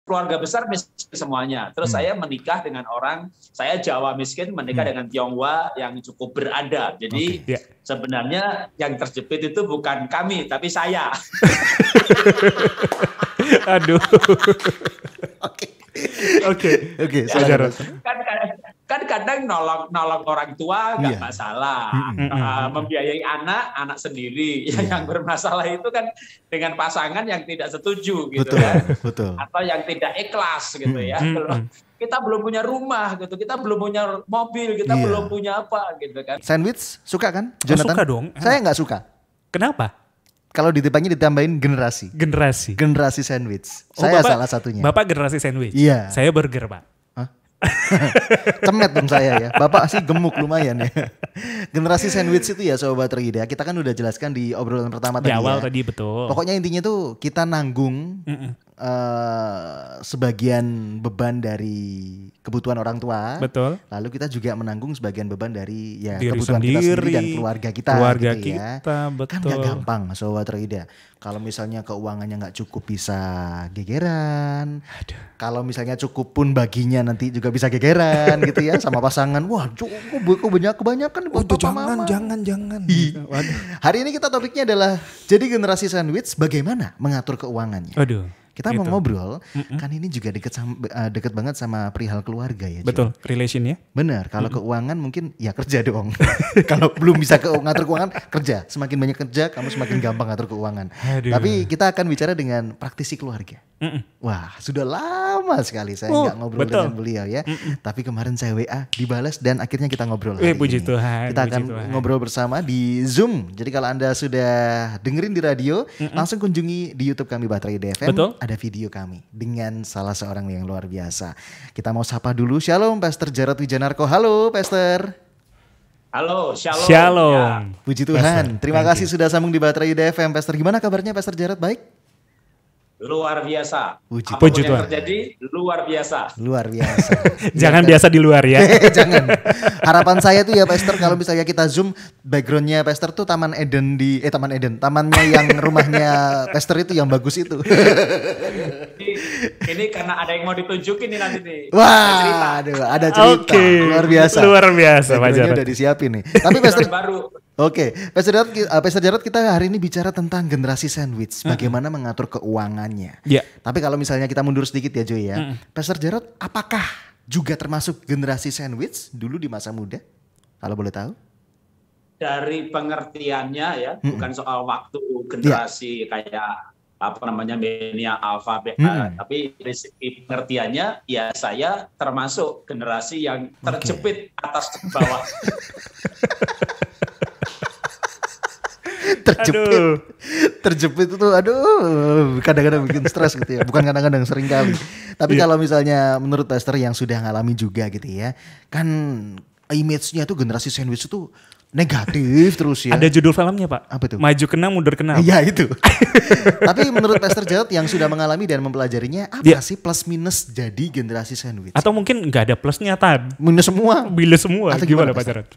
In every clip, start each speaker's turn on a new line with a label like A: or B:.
A: keluarga besar miskin semuanya. Terus saya menikah dengan orang, saya Jawa miskin, menikah dengan Tionghoa yang cukup beradab. Jadi sebenarnya yang terjepit itu bukan kami, tapi saya.
B: Aduh. Oke.
A: Kan kadang nolong orang tua nggak masalah, membiayai anak sendiri. Yang bermasalah itu kan dengan pasangan yang tidak setuju gitu,
C: betul.
A: Atau yang tidak ikhlas gitu ya. Kita belum punya rumah gitu, kita belum punya mobil, kita belum punya apa gitu kan.
C: Sandwich suka kan, Jonathan?
B: Suka dong.
C: Saya nggak suka.
B: Kenapa?
C: Kalau ditambahin generasi sandwich. Saya
B: Bapak,
C: salah satunya.
B: Bapak generasi sandwich.
C: Iya.
B: Saya burger, Pak.
C: Cemet dong saya ya. Bapak sih gemuk lumayan ya. Generasi sandwich itu ya Sobat Roida. Kita kan udah jelaskan di obrolan pertama tadi. Di
B: awal tadi betul.
C: Pokoknya intinya tuh kita nanggung sebagian beban dari kebutuhan orang tua.
B: Betul.
C: Lalu kita juga menanggung sebagian beban dari
B: kebutuhan
C: kebutuhan kita sendiri dan keluarga kita. Gitu
B: kita,
C: ya.
B: Betul.
C: Kan gak gampang Sobat Roida. Kalau misalnya keuangannya gak cukup bisa gegeran. Kalau misalnya cukup pun baginya nanti juga bisa gegeran gitu ya sama pasangan. Wah cukup kebanyakan buat papa mama.
B: Jangan.
C: Hari ini kita topiknya adalah jadi generasi sandwich bagaimana mengatur keuangannya. Kita mau ngobrol, kan ini juga deket banget sama perihal keluarga ya.
B: Betul, relation ya.
C: Benar, kalau keuangan mungkin ya kerja dong. Kalau belum bisa ngatur keuangan, kerja. Semakin banyak kerja, kamu semakin gampang ngatur keuangan. Tapi kita akan bicara dengan praktisi keluarga. Wah, sudah lama sekali saya nggak ngobrol dengan beliau ya. Tapi kemarin saya WA, dibalas dan akhirnya kita ngobrol hari
B: puji
C: ini.
B: Tuhan.
C: Kita akan ngobrol bersama di Zoom. Jadi kalau Anda sudah dengerin di radio, langsung kunjungi di YouTube kami Bahtera Ida FM.
B: Betul.
C: Ada video kami dengan salah seorang yang luar biasa. Kita mau sapa dulu. Shalom Pastor Jarod Wijanarko. Halo Pastor.
A: Halo, shalom.
B: Shalom.
C: Ya. Puji Tuhan. Terima kasih sudah sambung di Bahtera Ida FM. Pastor, gimana kabarnya Pastor Jarod? Baik?
A: Luar biasa.
C: Puji
A: Tuhan. Yang terjadi luar biasa.
C: Luar biasa.
B: Jangan biasa di luar ya.
C: Jangan. Harapan saya tuh ya Pastor, kalau misalnya kita zoom backgroundnya Pastor tuh Tamannya yang rumahnya Pastor itu yang bagus itu.
A: Ini karena ada yang mau ditunjukin nih nanti nih.
C: Wah, ada cerita. Luar biasa Pak Jarod. Udah disiapin nih. Tapi Pastor baru. Oke, Pastor Jarod kita hari ini bicara tentang generasi sandwich, bagaimana mengatur keuangannya. Tapi kalau misalnya kita mundur sedikit ya Joy ya, Pastor Jarod apakah juga termasuk generasi sandwich dulu di masa muda? Kalau boleh tahu?
A: Dari pengertiannya ya, bukan soal waktu generasi kayak milenial, alpha, beta, tapi dari segi pengertiannya ya saya termasuk generasi yang terjepit atas ke bawah.
C: Terjepit itu kadang-kadang bikin stres gitu ya, bukan kadang-kadang, sering kali. Tapi kalau misalnya menurut Pastor yang sudah ngalami juga gitu ya, kan image-nya tuh generasi sandwich itu negatif terus ya.
B: Ada judul filmnya Pak.
C: Apa tuh?
B: Maju kena mundur kena.
C: Iya itu. Tapi menurut Pastor Jarod yang sudah mengalami dan mempelajarinya, apa sih plus minus jadi generasi sandwich?
B: Atau mungkin nggak ada plusnya
C: minus semua.
B: Atau gimana Pak Jarod?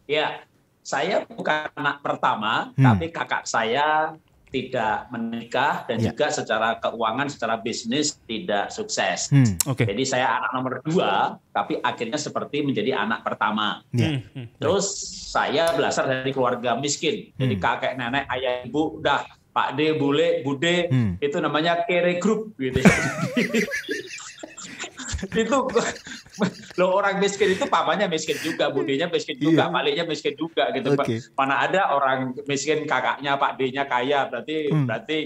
A: Ya. Saya bukan anak pertama, tapi kakak saya tidak menikah dan juga secara keuangan, secara bisnis tidak sukses. Jadi saya anak nomor 2, tapi akhirnya seperti menjadi anak pertama. Terus saya berasal dari keluarga miskin. Jadi kakek, nenek, ayah, ibu, udah Pak D, Bule, Bude, itu namanya kere group gitu. Itu lo orang miskin itu papanya miskin juga, budenya miskin juga, paliknya miskin juga gitu. Mana ada orang miskin kakaknya Pak D-nya kaya, berarti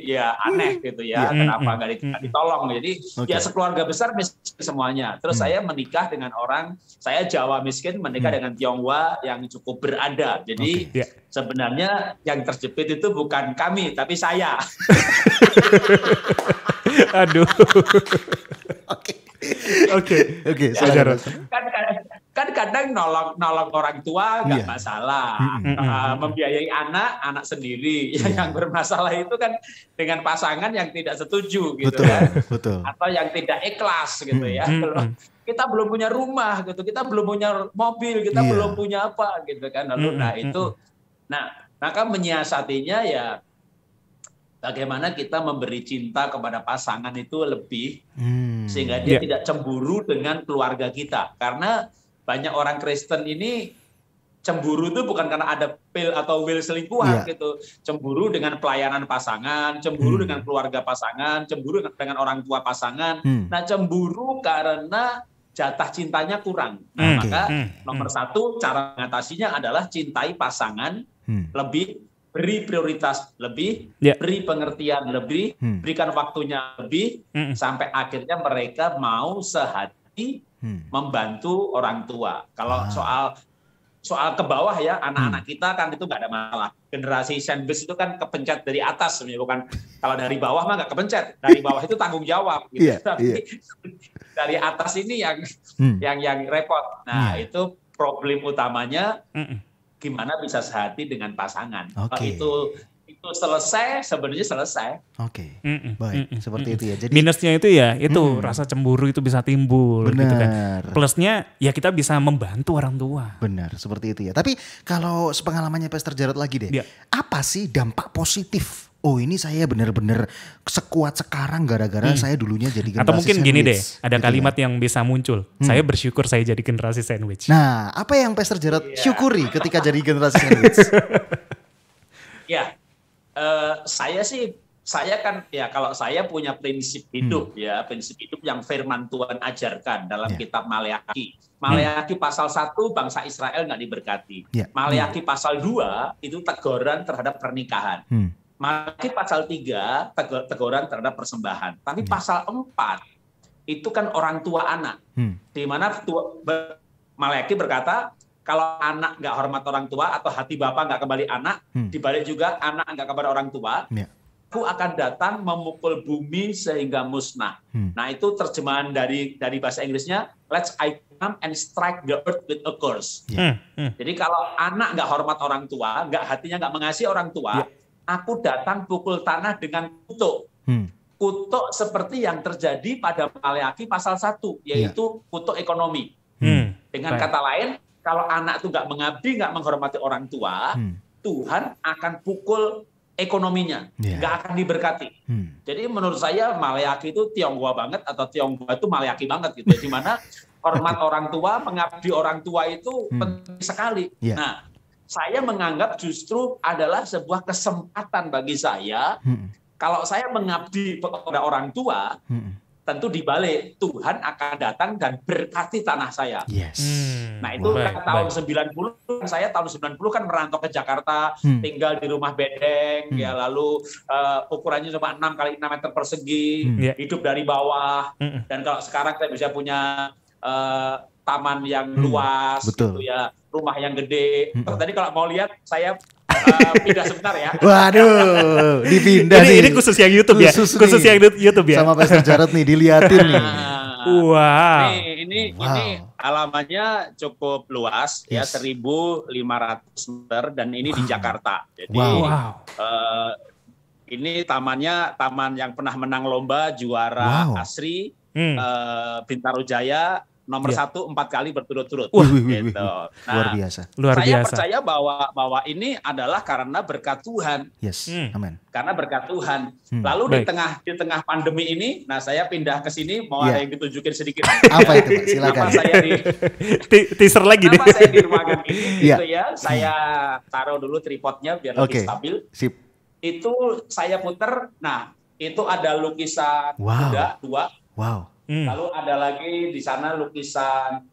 A: ya aneh gitu ya. Kenapa nggak ditolong? Jadi ya sekeluarga besar miskin semuanya. Terus saya menikah dengan orang, saya Jawa miskin, menikah dengan Tionghoa yang cukup beradab. Jadi sebenarnya yang terjepit itu bukan kami, tapi saya.
B: Aduh. Oke.
A: Kan kadang nolong orang tua nggak masalah, membiayai anak sendiri. Yang bermasalah itu kan dengan pasangan yang tidak setuju gitu
C: betul.
A: Atau yang tidak ikhlas gitu ya. Kita belum punya rumah gitu, kita belum punya mobil, kita belum punya apa gitu kan. Lalu maka menyiasatinya ya bagaimana kita memberi cinta kepada pasangan itu lebih, sehingga dia tidak cemburu dengan keluarga kita. Karena banyak orang Kristen ini cemburu itu bukan karena ada pil atau will selingkuhan gitu. Cemburu dengan pelayanan pasangan, cemburu dengan keluarga pasangan, cemburu dengan orang tua pasangan. Nah, cemburu karena jatah cintanya kurang. Nah, maka nomor satu cara mengatasinya adalah cintai pasangan lebih, beri prioritas lebih, beri pengertian lebih, berikan waktunya lebih, sampai akhirnya mereka mau sehati membantu orang tua. Kalau soal ke bawah ya, anak-anak kita kan itu nggak ada masalah. Generasi sandwich itu kan kepencet dari atas, bukan kalau dari bawah mah nggak kepencet. Dari bawah itu tanggung jawab. Gitu. Tapi dari atas ini yang repot. Nah, itu problem utamanya. Gimana bisa sehati dengan pasangan. Itu selesai, sebenarnya selesai.
C: Baik, seperti itu ya. Jadi
B: minusnya itu ya, itu rasa cemburu itu bisa timbul.
C: Benar.
B: Gitu kan. Plusnya ya kita bisa membantu orang tua.
C: Benar, seperti itu ya. Tapi kalau sepengalamannya Pastor Jarod lagi deh, apa sih dampak positif? Oh, ini saya benar-benar sekuat sekarang gara-gara saya dulunya jadi generasi
B: atau mungkin
C: sandwich.
B: Gini deh, ada
C: gitu
B: kalimat yang bisa muncul. Saya bersyukur saya jadi generasi sandwich.
C: Nah, apa yang Pastor Jarod syukuri ketika jadi generasi sandwich?
A: Saya kan ya, kalau saya punya prinsip hidup prinsip hidup yang firman Tuhan ajarkan dalam kitab Maleakhi. Maleakhi pasal 1 bangsa Israel nggak diberkati. Maleakhi pasal 2 itu teguran terhadap pernikahan. Maleakhi pasal 3 teguran terhadap persembahan. Tapi pasal 4 itu kan orang tua anak. Di mana Maleakhi berkata, kalau anak nggak hormat orang tua atau hati bapak nggak kembali anak, dibalik juga anak nggak kepada orang tua, aku akan datang memukul bumi sehingga musnah. Nah, itu terjemahan dari bahasa Inggrisnya, let's I come and strike the earth with a curse. Jadi kalau anak nggak hormat orang tua, hatinya nggak mengasihi orang tua, aku datang pukul tanah dengan kutuk. Kutuk seperti yang terjadi pada Maleakhi pasal 1, yaitu kutuk ekonomi. Dengan kata lain, kalau anak itu nggak mengabdi, nggak menghormati orang tua, Tuhan akan pukul ekonominya, nggak akan diberkati. Jadi menurut saya Maleakhi itu Tionghoa banget, atau Tionghoa itu Maleakhi banget gitu. Di mana hormat orang tua, mengabdi orang tua itu penting sekali. Nah, saya menganggap justru adalah sebuah kesempatan bagi saya. Kalau saya mengabdi kepada orang tua, tentu dibalik Tuhan akan datang dan berkati tanah saya. Nah, itu tahun 90, saya tahun 90 kan merantau ke Jakarta, tinggal di rumah bedeng, lalu ukurannya cuma 6 kali 6 meter persegi, hidup dari bawah. Dan kalau sekarang saya bisa punya taman yang luas, gitu ya, rumah yang gede. Tadi kalau mau lihat, saya pindah sebentar ya.
C: Waduh, dipindah nih.
B: Ini khusus yang YouTube ya? Khusus yang YouTube ya?
C: Sama Pastor Jarod nih, diliatin nih.
B: Wow.
A: Ini halamannya cukup luas, ya 1.500 meter, dan ini di Jakarta. Jadi ini taman yang pernah menang lomba juara ASRI, Bintaro Jaya, nomor 1 4 kali berturut-turut. Gitu. Nah,
C: luar biasa.
A: Saya percaya bahwa ini adalah karena berkat Tuhan.
C: Amin.
A: Karena berkat Tuhan. Lalu di tengah pandemi ini, nah saya pindah ke sini, mau ada yang ditunjukin sedikit.
C: Apa itu, Pak? Silakan.
B: Teaser lagi deh.
A: Kenapa saya di ruangan ini, gitu ya. Saya taruh dulu tripodnya biar lebih stabil.
C: Sip.
A: Itu saya puter. Nah, itu ada lukisan kuda 2. Lalu ada lagi di sana lukisan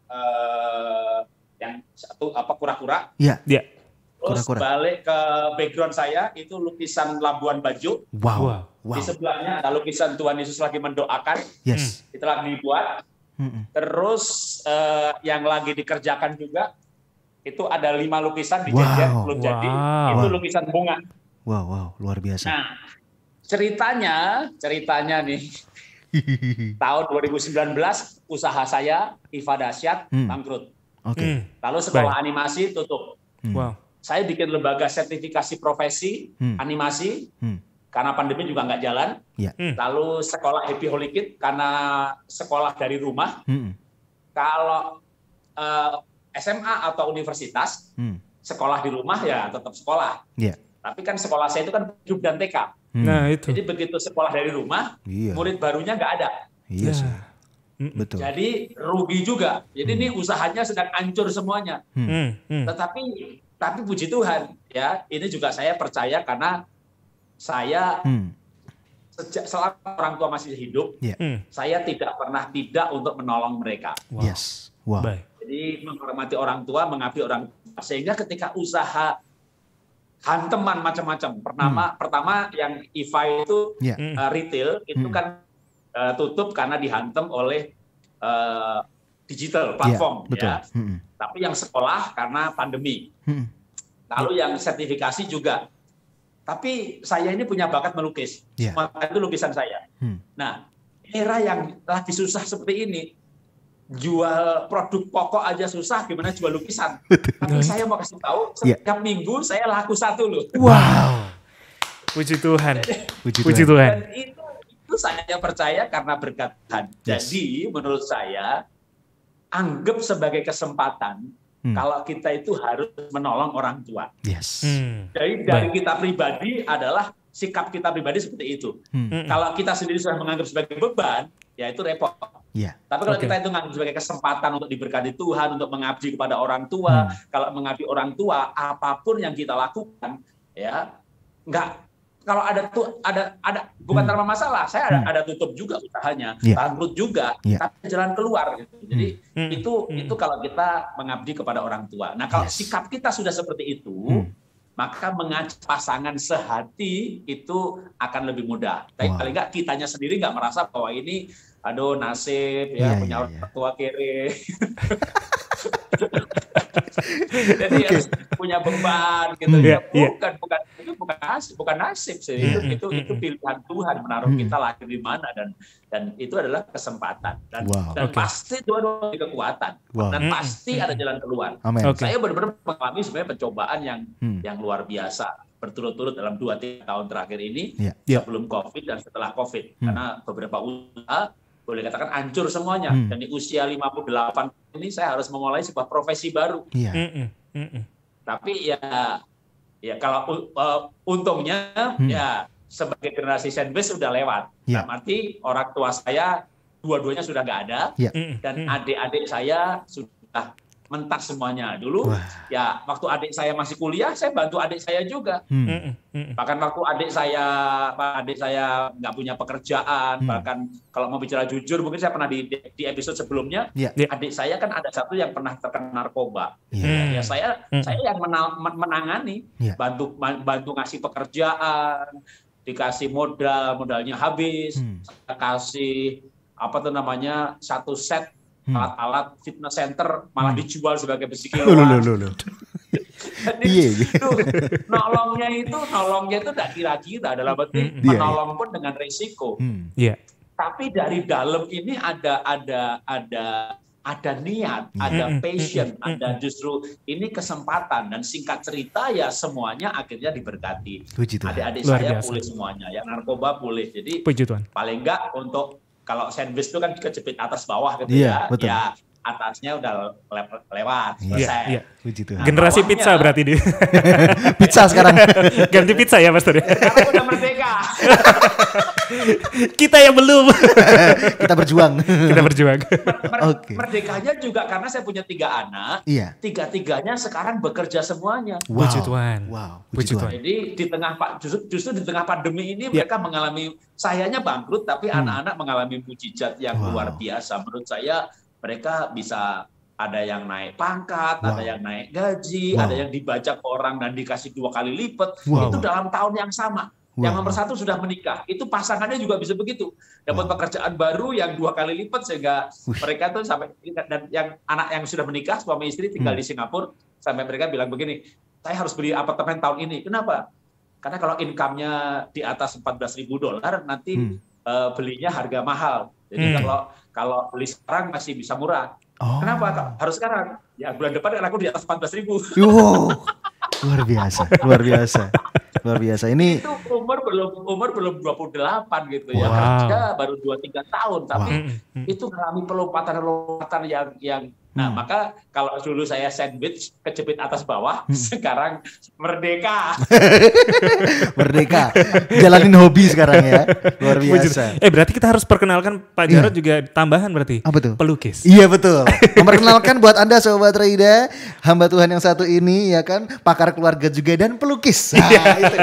A: yang satu kura-kura. Terus balik ke background saya itu lukisan Labuan Bajo. Di sebelahnya ada lukisan Tuhan Yesus lagi mendoakan. Itu lagi dibuat. Terus yang lagi dikerjakan juga itu ada 5 lukisan dijadikan belum jadi. Itu lukisan bunga.
C: Luar biasa.
A: Nah, ceritanya nih. Tahun 2019 usaha saya Iva Dasyat bangkrut. Lalu sekolah animasi tutup. Saya bikin lembaga sertifikasi profesi animasi karena pandemi juga nggak jalan. Lalu sekolah Happy Holy Kid karena sekolah dari rumah. Kalau SMA atau universitas sekolah di rumah ya tetap sekolah. Tapi kan sekolah saya itu kan hidup dan TK.
B: Nah itu.
A: Jadi begitu sekolah dari rumah, murid barunya nggak ada.
C: Iya sih. Betul.
A: Jadi rugi juga. Jadi ini usahanya sedang hancur semuanya. Tapi puji Tuhan ya, ini juga saya percaya karena saya selama orang tua masih hidup, saya tidak pernah tidak untuk menolong mereka.
C: Wow. Yes. Wow.
A: Jadi menghormati orang tua, mengabdi orang tua, sehingga ketika usaha hanteman macam-macam. Pertama yang IVA itu retail itu kan tutup karena dihantam oleh digital platform ya. Tapi yang sekolah karena pandemi. Lalu yang sertifikasi juga. Tapi saya ini punya bakat melukis. Semua itu lukisan saya. Nah, era yang lagi susah seperti ini, jual produk pokok aja susah, gimana jual lukisan. Tapi saya mau kasih tahu, setiap minggu saya laku 1 loh.
B: Wow. Puji Tuhan. Puji Tuhan.
A: Dan itu saya percaya karena berkat Tuhan. Jadi menurut saya, anggap sebagai kesempatan kalau kita itu harus menolong orang tua. Jadi dari kita pribadi adalah sikap kita pribadi seperti itu. Kalau kita sendiri sudah menganggap sebagai beban, ya itu repot. Tapi kalau kita itu menganggap sebagai kesempatan untuk diberkati Tuhan, untuk mengabdi kepada orang tua, kalau mengabdi orang tua, apapun yang kita lakukan, ya kalau ada bukan tanpa masalah, saya ada tutup juga usahanya, bangkrut juga, tapi jalan keluar gitu. Jadi itu kalau kita mengabdi kepada orang tua. Nah, kalau sikap kita sudah seperti itu, maka mengajak pasangan sehati itu akan lebih mudah. Tapi paling nggak kitanya sendiri nggak merasa bahwa ini aduh nasib ya punya orang tua kere. Jadi harus punya beban gitu ya. Bukan nasib sih. Itu pilihan Tuhan menaruh kita lahir di mana, dan itu adalah kesempatan dan pasti dua-duanya kekuatan dan pasti ada jalan keluar. Saya benar-benar mengalami sebenarnya pencobaan yang luar biasa berturut-turut dalam 2-3 tahun terakhir ini, sebelum COVID dan setelah COVID, karena beberapa usaha boleh katakan hancur semuanya. Dan di usia 58 ini saya harus memulai sebuah profesi baru. Tapi ya kalau untungnya ya sebagai generasi Sandwich sudah lewat. Arti orang tua saya dua-duanya sudah nggak ada, dan adik-adik saya sudah mentak semuanya. Dulu ya waktu adik saya masih kuliah, saya bantu adik saya juga. Bahkan waktu adik saya nggak punya pekerjaan, bahkan kalau mau bicara jujur, mungkin saya pernah di episode sebelumnya, adik saya kan ada satu yang pernah terkena narkoba. Ya saya yang menangani, bantu ngasih pekerjaan, dikasih modalnya habis, kasih satu set alat-alat fitness center malah dijual sebagai besi kiloan. Nolongnya itu tidak kira-kira, dalam arti menolong pun dengan risiko. Tapi dari dalam ini ada niat, ada passion, ada justru ini kesempatan, dan singkat cerita ya semuanya akhirnya diberkati. Adik-adik saya pulih semuanya, yang narkoba pulih. Jadi paling enggak untuk kalau sandwich itu kan kejepit atas bawah gitu ya atasnya udah lewat selesai.
B: Generasi pizza berarti dia.
C: Pizza sekarang.
B: Ganti pizza ya Pastor.
A: Sekarang udah merdeka.
B: Kita yang belum.
C: Kita berjuang.
A: Merdekanya juga karena saya punya 3 anak. Tiga-tiganya sekarang bekerja semuanya.
B: Puji Tuhan.
C: Puji Tuhan.
A: Jadi justru di tengah pandemi ini mereka mengalami, sayanya bangkrut tapi anak-anak mengalami mujizat yang luar biasa. Menurut saya mereka bisa, ada yang naik pangkat, ada yang naik gaji, ada yang dibajak orang dan dikasih 2 kali lipat. Itu dalam tahun yang sama. Yang nomor 1 sudah menikah, itu pasangannya juga bisa begitu, dapat pekerjaan baru yang 2 kali lipat, sehingga mereka tuh sampai, dan yang anak yang sudah menikah suami istri tinggal di Singapura, sampai mereka bilang begini, saya harus beli apartemen tahun ini. Kenapa? Karena kalau income-nya di atas $14.000 nanti belinya harga mahal. Jadi kalau beli sekarang masih bisa murah. Kenapa? Harus sekarang. Ya bulan depan aku di atas 14.000.
C: Luar biasa. Ini
A: itu umur belum 28 gitu ya. Kerja baru 2-3 tahun, tapi itu mengalami pelompatan yang Nah, maka kalau dulu saya sandwich kejepit atas bawah, sekarang merdeka.
C: Merdeka. Jalanin hobi sekarang ya. Luar biasa.
B: Berarti kita harus perkenalkan Pak Jarod juga tambahan berarti.
C: Apa tuh?
B: Pelukis.
C: Iya betul. Memperkenalkan buat Anda Sobat Raida, hamba Tuhan yang satu ini ya kan, pakar keluarga juga dan pelukis. Nah, itu.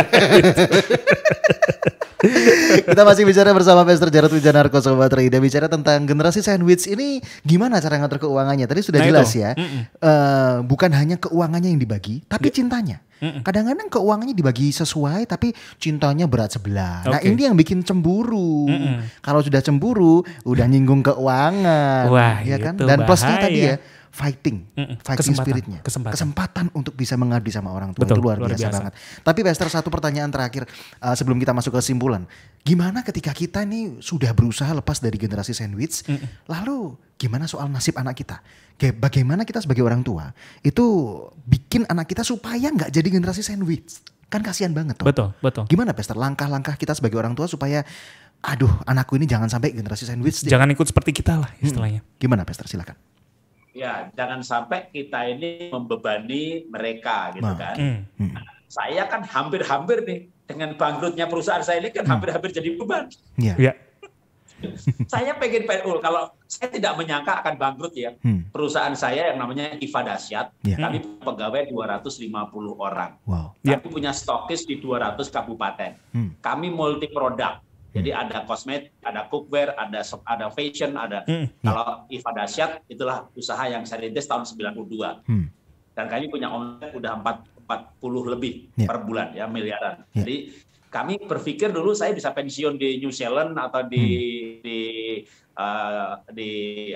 C: Kita masih bicara bersama Pastor Jarod Wijanarko Sobat Raida, bicara tentang generasi sandwich ini gimana cara ngatur keuangannya. Tadi sudah jelas ya. Bukan hanya keuangannya yang dibagi, tapi cintanya. Kadang-kadang keuangannya dibagi sesuai tapi cintanya berat sebelah. Nah, ini yang bikin cemburu. Kalau sudah cemburu, udah nyinggung keuangan.
B: Wah,
C: ya kan?
B: itu
C: Dan plusnya
B: bahaya.
C: tadi ya, fighting spiritnya. Kesempatan untuk bisa mengabdi sama orang tua.
B: Betul,
C: itu luar biasa banget. Tapi Pastor, satu pertanyaan terakhir sebelum kita masuk ke kesimpulan. Gimana ketika kita nih sudah berusaha lepas dari generasi sandwich, lalu gimana soal nasib anak kita? Bagaimana kita sebagai orang tua itu bikin anak kita supaya nggak jadi generasi sandwich? Kan kasihan banget tuh.
B: Betul.
C: Gimana Pastor langkah-langkah kita sebagai orang tua supaya anakku ini jangan sampai generasi sandwich.
B: Jangan ikut seperti kita lah istilahnya.
C: Gimana Pastor, silakan.
A: Ya, jangan sampai kita ini membebani mereka gitu kan. Saya kan hampir-hampir nih dengan bangkrutnya perusahaan saya ini kan hampir-hampir jadi beban.
B: Iya.
A: Saya pengen kalau saya tidak menyangka akan bangkrut ya. Perusahaan saya yang namanya IFA Dasyat, kami pegawai 250 orang.
C: Wow.
A: Kami punya stokis di 200 kabupaten. Kami multi produk. Jadi ada kosmetik, ada cookware, ada fashion, ada kalau IFA Dasyat itulah usaha yang saya rintis tahun 92. Dan kami punya omset udah 40 lebih per bulan ya, miliaran. Jadi kami berpikir dulu saya bisa pensiun di New Zealand atau di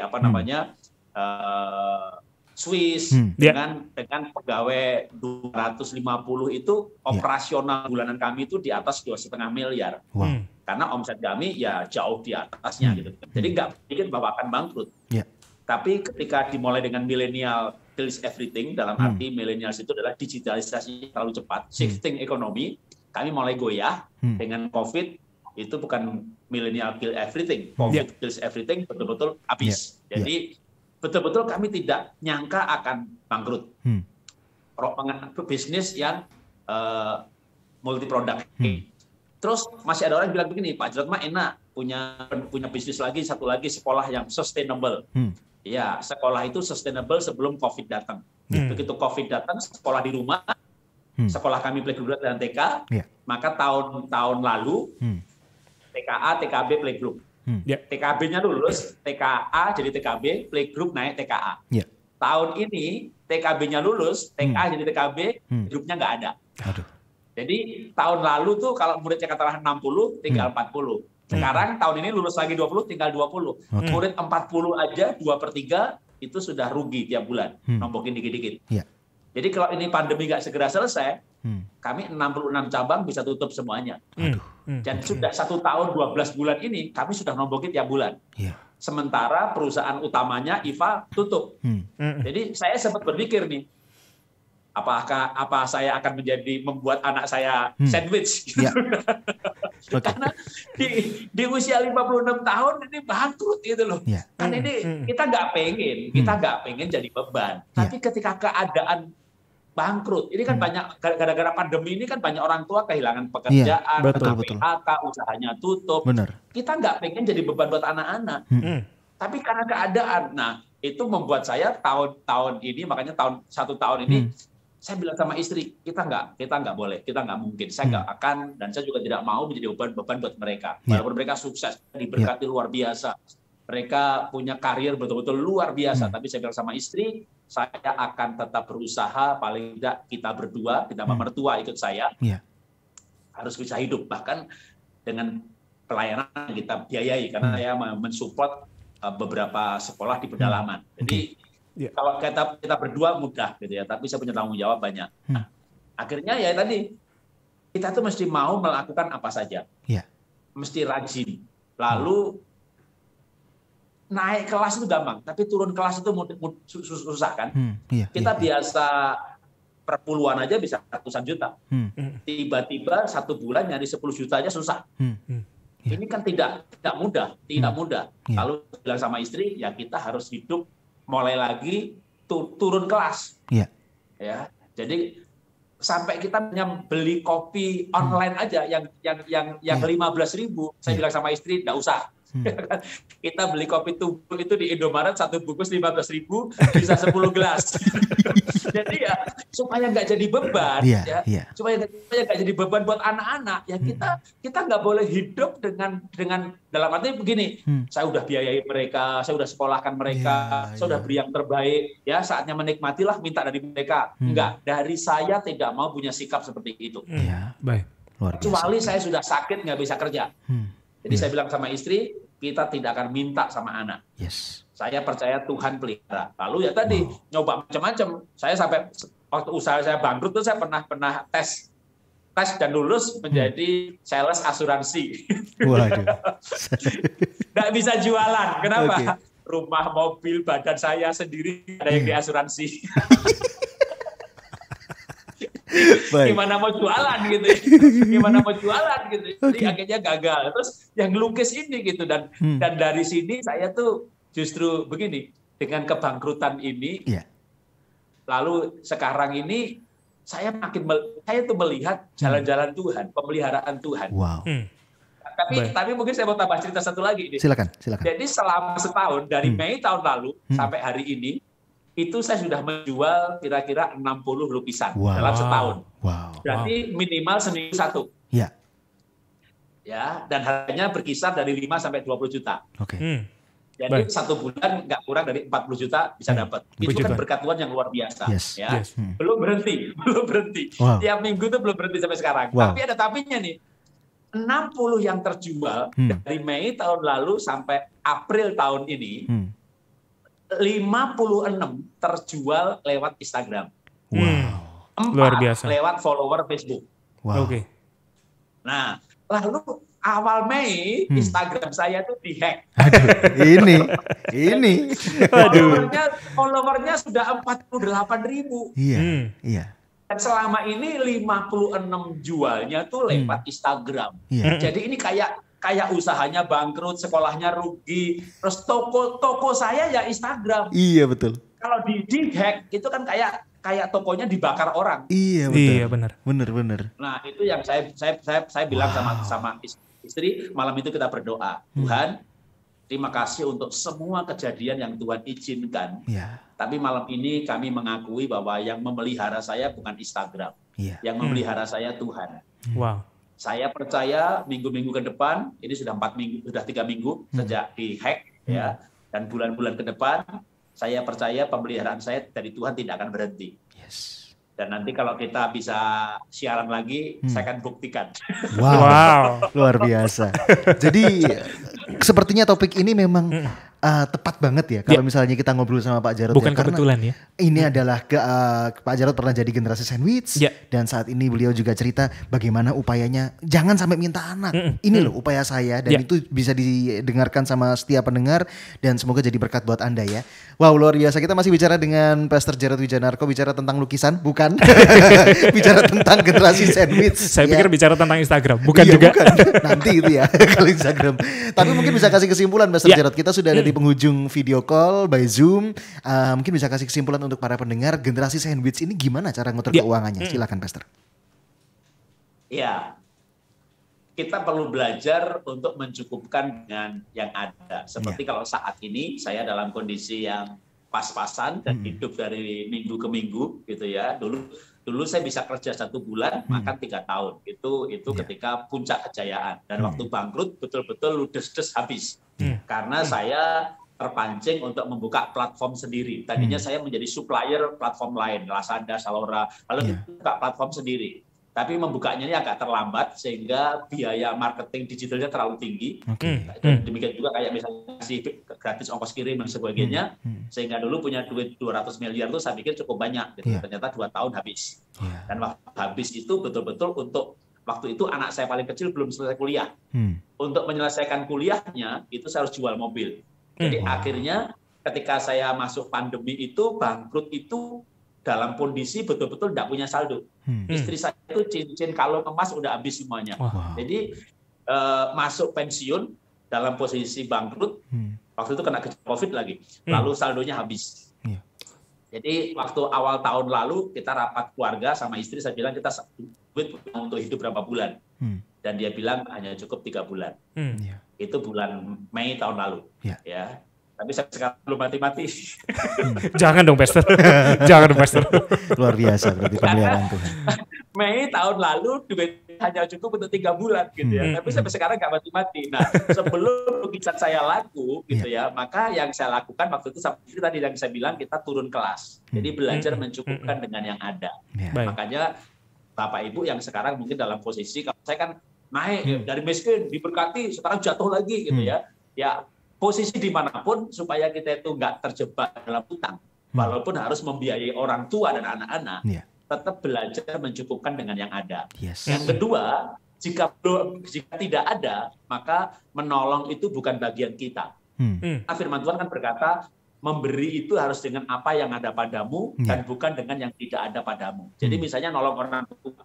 A: apa namanya Swiss dengan pegawai 250 itu operasional bulanan kami itu di atas 2,5 miliar. Karena omset kami ya jauh di atasnya gitu. Jadi nggak pikir bahwa akan bangkrut. Tapi ketika dimulai dengan milenial kills everything, dalam arti milenials itu adalah digitalisasi terlalu cepat, shifting ekonomi, kami mulai goyah dengan COVID. Itu bukan milenial kill everything, COVID kills everything, betul-betul habis. Jadi betul-betul kami tidak nyangka akan bangkrut. Bisnis yang multi produk. Terus masih ada orang bilang begini, Pak Jarod mah enak punya bisnis lagi, satu lagi sekolah yang sustainable. Ya, sekolah itu sustainable sebelum COVID datang. Begitu COVID datang, sekolah di rumah, sekolah kami playgroup dan TK, maka tahun lalu TKA, TKB, playgroup. TKB-nya lulus, TKA jadi TKB, playgroup naik TKA. Tahun ini TKB-nya lulus, TKA jadi TKB, grupnya nggak ada. Jadi tahun lalu tuh kalau muridnya katakanlah 60, tinggal 40. Sekarang tahun ini lulus lagi 20, tinggal 20. Murid 40 aja, 2/3 itu sudah rugi tiap bulan, nombokin dikit-dikit. Jadi kalau ini pandemi nggak segera selesai, kami 66 cabang bisa tutup semuanya. Dan sudah 1 tahun 12 bulan ini, kami sudah nombokin tiap bulan. Sementara perusahaan utamanya IFA tutup. Jadi saya sempat berpikir nih, apa saya akan membuat anak saya sandwich gitu. Karena di usia 56 tahun ini bangkrut gitu loh. Kan ini kita nggak pengen jadi beban. Tapi ketika keadaan bangkrut, ini kan banyak gara-gara pandemi ini kan banyak orang tua kehilangan pekerjaan, PHK, usahanya tutup. Kita nggak pengen jadi beban buat anak-anak. Tapi karena keadaan, nah itu membuat saya tahun ini, makanya 1 tahun ini saya bilang sama istri, kita nggak boleh, kita nggak mungkin, saya nggak akan, dan saya juga tidak mau menjadi beban buat mereka. Walaupun mereka sukses, diberkati luar biasa, mereka punya karir betul-betul luar biasa. Tapi saya bilang sama istri, saya akan tetap berusaha, paling tidak kita berdua, kita mertua ikut saya, harus bisa hidup, bahkan dengan pelayanan yang kita biayai, karena saya mensupport beberapa sekolah di pedalaman. Jadi kalau kita berdua mudah gitu ya, tapi saya punya tanggung jawab banyak. Nah, akhirnya ya tadi kita tuh mesti mau melakukan apa saja, mesti rajin. Lalu naik kelas itu gampang, tapi turun kelas itu susah kan? Kita biasa per puluhan aja bisa ratusan juta. Tiba-tiba 1 bulan nyari 10 juta aja susah. Ini kan tidak mudah. Lalu bilang sama istri, ya kita harus hidup mulai lagi turun kelas.
C: Iya.
A: Ya, jadi sampai kita beli kopi online aja yang 15.000, saya bilang sama istri enggak usah. Kita beli kopi tubruk itu di Indomaret 1 bungkus 15.000 bisa 10 gelas. Jadi ya supaya nggak jadi beban, supaya nggak jadi beban buat anak-anak, ya kita nggak boleh hidup dengan dalam arti begini, saya udah biayai mereka, saya udah sekolahkan mereka, saya udah beri yang terbaik, ya saatnya menikmatilah minta dari mereka. Enggak, dari saya tidak mau punya sikap seperti itu.
B: Baik.
A: Kecuali saya sudah sakit nggak bisa kerja. Jadi saya bilang sama istri, kita tidak akan minta sama anak. Saya percaya Tuhan pelihara. Lalu ya tadi nyoba macam-macam. Saya sampai waktu usaha saya bangkrut tuh saya pernah tes dan lulus menjadi sales asuransi.
C: Waduh.
A: Nggak bisa jualan. Kenapa? Rumah, mobil, badan saya sendiri ada yang diasuransi. Gimana mau jualan gitu, jadi akhirnya gagal. Terus yang lukis ini gitu, dan dari sini saya tuh justru begini, dengan kebangkrutan ini, lalu sekarang ini saya tuh melihat jalan-jalan Tuhan, pemeliharaan Tuhan. Tapi mungkin saya mau tambah cerita satu lagi nih.
C: Silakan.
A: Jadi selama setahun dari Mei tahun lalu sampai hari ini, itu saya sudah menjual kira-kira 60 lukisan dalam setahun. Berarti minimal seminggu 1. Ya, dan harganya berkisar dari 5 sampai 20 juta. Jadi 1 bulan nggak kurang dari 40 juta bisa dapat. Itu kan berkat Tuhan yang luar biasa. Belum berhenti. Tiap minggu itu belum berhenti sampai sekarang. Tapi ada tapinya nih. 60 yang terjual dari Mei tahun lalu sampai April tahun ini. 56 terjual lewat Instagram. 4
B: luar biasa.
A: Lewat follower Facebook. Nah, lalu awal Mei Instagram saya tuh dihack.
C: Ini.
A: Followernya sudah 48.000.
C: Iya.
A: Dan selama ini 56 jualnya tuh lewat Instagram. Jadi ini kayak usahanya bangkrut, sekolahnya rugi, terus toko saya ya Instagram.
C: Iya, betul.
A: Kalau di hack itu kan kayak tokonya dibakar orang.
C: Iya, betul.
B: Iya, benar.
A: Nah, itu yang saya bilang sama istri, malam itu kita berdoa. Tuhan, terima kasih untuk semua kejadian yang Tuhan izinkan. Tapi malam ini kami mengakui bahwa yang memelihara saya bukan Instagram. Yang memelihara saya Tuhan. Saya percaya minggu-minggu ke depan, ini sudah 3 minggu sejak di-hack, ya, dan bulan-bulan ke depan, saya percaya pemeliharaan saya dari Tuhan tidak akan berhenti. Dan nanti kalau kita bisa siaran lagi, saya akan buktikan.
C: Luar biasa. Jadi sepertinya topik ini memang tepat banget ya kalau misalnya kita ngobrol sama Pak Jarod.
B: Bukan kebetulan ya.
C: Ini adalah Pak Jarod pernah jadi generasi sandwich dan saat ini beliau juga cerita bagaimana upayanya jangan sampai minta anak. Ini loh upaya saya dan itu bisa didengarkan sama setiap pendengar dan semoga jadi berkat buat Anda ya. Wow, luar biasa. Kita masih bicara dengan Pastor Jarod Wijanarko, bicara tentang lukisan, bukan? Bicara tentang generasi sandwich.
B: Saya pikir bicara tentang Instagram, bukan juga.
C: Bukan. Nanti itu ya kalau Instagram. Tapi mungkin bisa kasih kesimpulan Pastor Jarod. Kita sudah ada di penghujung video call by Zoom. Mungkin bisa kasih kesimpulan untuk para pendengar generasi sandwich ini gimana cara ngatur keuangannya. Silakan Pastor.
A: Ya, kita perlu belajar untuk mencukupkan dengan yang ada. Seperti kalau saat ini saya dalam kondisi yang pas-pasan dan hidup dari minggu ke minggu gitu ya. Dulu saya bisa kerja 1 bulan, makan 3 tahun. Itu ketika puncak kejayaan. Dan waktu bangkrut betul-betul ludes-des habis. Karena saya terpancing untuk membuka platform sendiri. Tadinya saya menjadi supplier platform lain, Lazada, Zalora, lalu buka platform sendiri. Tapi membukanya ini agak terlambat sehingga biaya marketing digitalnya terlalu tinggi. Dan demikian juga kayak misalnya gratis ongkos kirim dan sebagainya. Sehingga dulu punya duit 200 miliar itu saya pikir cukup banyak. Gitu. Ternyata 2 tahun habis. Dan waktu habis itu betul-betul untuk waktu itu anak saya paling kecil belum selesai kuliah. Untuk menyelesaikan kuliahnya itu saya harus jual mobil. Jadi akhirnya ketika saya masuk pandemi itu bangkrut itu dalam kondisi betul-betul tidak punya saldo. Istri saya itu cincin kalung emas udah habis semuanya. Jadi masuk pensiun dalam posisi bangkrut, Waktu itu kena COVID lagi, lalu saldonya habis. Jadi waktu awal tahun lalu kita rapat keluarga sama istri, saya bilang kita duit untuk hidup berapa bulan. Dan dia bilang hanya cukup 3 bulan. Itu bulan Mei tahun lalu. Ya. Tapi saya sekarang belum mati-mati.
B: Jangan dong, Pastor. Jangan dong, Pastor.
C: Luar biasa berarti pemeliharaan Tuhan.
A: Mei tahun lalu duit hanya cukup untuk 3 bulan gitu ya. Tapi sampai sekarang nggak mati-mati. Nah, sebelum lukisan saya laku gitu ya, maka yang saya lakukan waktu itu tadi yang saya bilang kita turun kelas. Jadi belajar mencukupkan dengan yang ada. Makanya Bapak Ibu yang sekarang mungkin dalam posisi, kalau saya kan naik dari miskin diberkati, sekarang jatuh lagi gitu ya. Ya posisi dimanapun supaya kita itu nggak terjebak dalam utang, walaupun harus membiayai orang tua dan anak-anak, tetap belajar mencukupkan dengan yang ada. Yang kedua, jika tidak ada, maka menolong itu bukan bagian kita. Firman Tuhan kan berkata, memberi itu harus dengan apa yang ada padamu dan bukan dengan yang tidak ada padamu. Jadi misalnya nolong orang tua.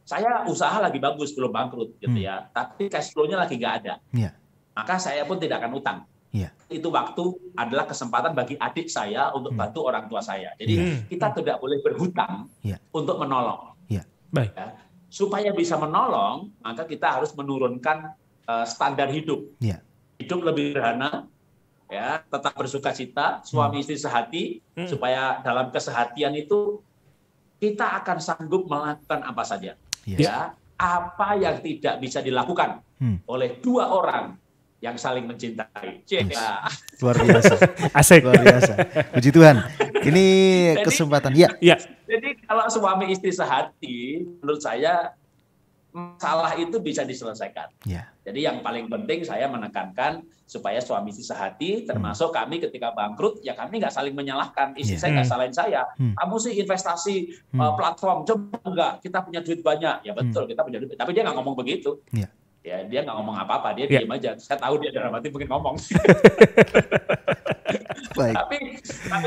A: Saya usaha lagi bagus, belum bangkrut gitu ya, tapi cash flow-nya lagi nggak ada. Maka saya pun tidak akan utang. Itu waktu adalah kesempatan bagi adik saya untuk bantu orang tua saya. Jadi kita tidak boleh berhutang untuk menolong.
B: Baik.
A: Ya. Supaya bisa menolong, maka kita harus menurunkan standar hidup. Hidup lebih sederhana, ya, tetap bersuka cita, suami istri sehati, supaya dalam kesehatian itu kita akan sanggup melakukan apa saja. Ya, apa yang tidak bisa dilakukan oleh 2 orang yang saling mencintai.
C: Luar biasa.
B: Asik.
C: Luar biasa. Puji Tuhan. Ini kesempatan.
A: Jadi kalau suami istri sehati, menurut saya masalah itu bisa diselesaikan. Jadi yang paling penting saya menekankan supaya suami istri sehati, termasuk kami ketika bangkrut, ya kami nggak saling menyalahkan. Istri saya nggak salahin saya. Kamu sih investasi platform, coba enggak, kita punya duit banyak. Ya betul, kita punya duit. Tapi dia nggak ngomong begitu. Ya, dia nggak ngomong apa-apa, dia diam aja. Saya tahu dia dalam hati mungkin ngomong. Tapi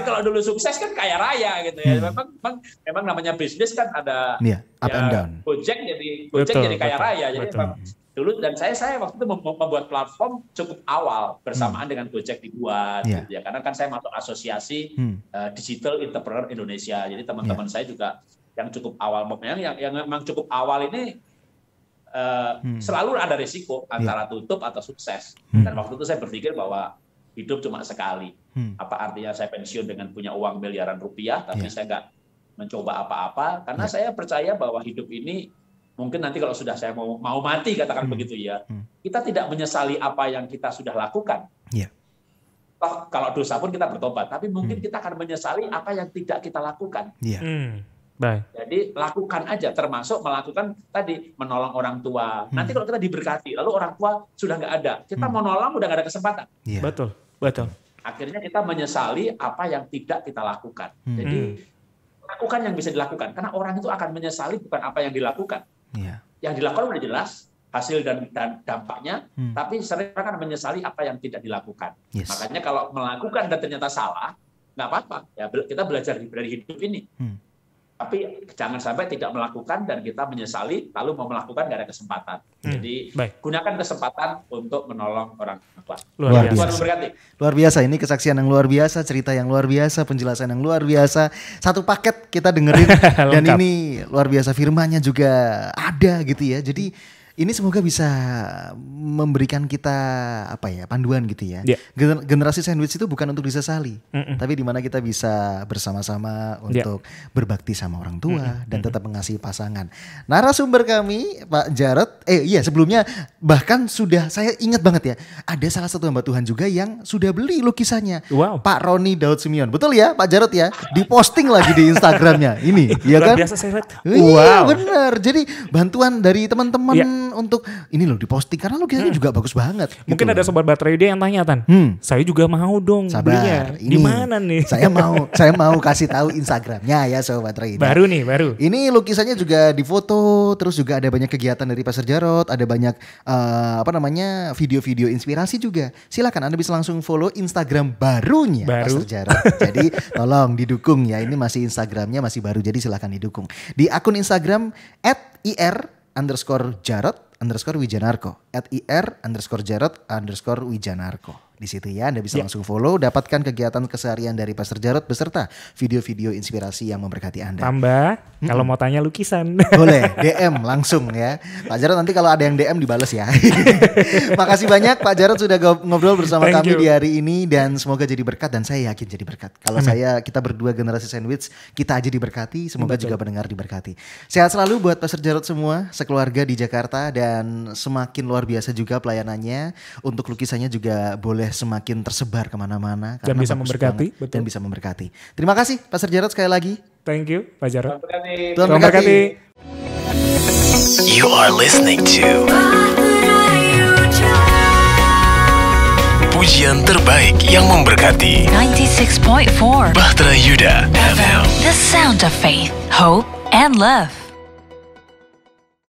A: kalau dulu sukses kan kaya raya gitu ya. Memang namanya bisnis kan ada
C: up and down.
A: Gojek jadi kaya raya. Jadi memang dulu, dan saya waktu itu membuat platform cukup awal bersamaan dengan Gojek dibuat gitu ya. Karena kan saya masuk asosiasi Digital Entrepreneur Indonesia. Jadi teman-teman saya juga yang cukup awal, yang memang cukup awal ini selalu ada risiko antara tutup atau sukses. Dan waktu itu saya berpikir bahwa hidup cuma sekali. Apa artinya saya pensiun dengan punya uang miliaran rupiah, tapi saya nggak mencoba apa-apa, karena saya percaya bahwa hidup ini mungkin nanti kalau sudah saya mau mati, katakan begitu ya, kita tidak menyesali apa yang kita sudah lakukan. Kalau dosa pun kita bertobat, tapi mungkin kita akan menyesali apa yang tidak kita lakukan.
B: Baik.
A: Jadi lakukan aja, termasuk melakukan tadi menolong orang tua. Nanti kalau kita diberkati, lalu orang tua sudah nggak ada, kita mau nolong udah nggak ada kesempatan.
B: Betul.
A: Akhirnya kita menyesali apa yang tidak kita lakukan. Jadi lakukan yang bisa dilakukan, karena orang itu akan menyesali bukan apa yang dilakukan. Yang dilakukan udah jelas hasil dan dampaknya, tapi sering orang akan menyesali apa yang tidak dilakukan. Makanya kalau melakukan dan ternyata salah, nggak apa-apa. Ya kita belajar dari hidup ini. Tapi jangan sampai tidak melakukan dan kita menyesali, lalu mau melakukan nggak ada kesempatan. Jadi gunakan kesempatan untuk menolong orang tua.
C: Luar biasa. Luar biasa, ini kesaksian yang luar biasa, cerita yang luar biasa, penjelasan yang luar biasa. Satu paket kita dengerin dan ini luar biasa, firman-Nya juga ada gitu ya. Jadi ini semoga bisa memberikan kita panduan gitu ya. Generasi sandwich itu bukan untuk disesali, tapi di mana kita bisa bersama-sama untuk berbakti sama orang tua dan tetap mengasihi pasangan. Narasumber kami Pak Jarod, sebelumnya bahkan sudah, saya ingat banget ya, ada salah satu hamba Tuhan juga yang sudah beli lukisannya. Pak Roni Daud Simeon. Betul ya Pak Jarod ya? Diposting lagi di Instagramnya. Ini ya kan?
B: Luar biasa saya lihat.
C: Iya benar. Jadi bantuan dari teman-teman untuk ini loh diposting, karena lukisannya juga bagus banget.
B: Mungkin gitu ada sobat baterai dia yang tanya, Tan, saya juga mau dong belinya. Di mana nih?
C: Saya mau kasih tahu Instagramnya ya sobat baterai.
B: Baru.
C: Ini lukisannya juga difoto, terus juga ada banyak kegiatan dari Pastor Jarod, ada banyak video-video inspirasi juga. Silakan Anda bisa langsung follow Instagram barunya Pastor Jarod. Jadi tolong didukung ya, ini masih Instagramnya masih baru, jadi silakan didukung. Di akun Instagram @ir_Jarod_Wijanarko @ir_Jarod_Wijanarko. di situ ya. Anda bisa langsung follow, dapatkan kegiatan keseharian dari Pastor Jarod beserta video-video inspirasi yang memberkati Anda.
B: Tambah kalau mau tanya lukisan.
C: Boleh, DM langsung ya. Pak Jarod nanti kalau ada yang DM dibales ya. Makasih banyak Pak Jarod sudah ngobrol bersama kami di hari ini dan semoga jadi berkat dan saya yakin jadi berkat. Kalau kita berdua generasi sandwich, kita aja diberkati, semoga juga pendengar diberkati. Sehat selalu buat Pastor Jarod semua, sekeluarga di Jakarta dan semakin luar biasa juga pelayanannya. Untuk lukisannya juga boleh semakin tersebar kemana-mana.
B: Dan bisa memberkati.
C: Dan bisa memberkati. Terima kasih Pastor Jarod sekali lagi.
B: Thank you Pak Jarod.
C: Tuhan memberkati.
D: You are listening to pujian terbaik yang memberkati
E: 96.4
D: Bahtera Yuda FM.
E: The sound of faith, hope, and love.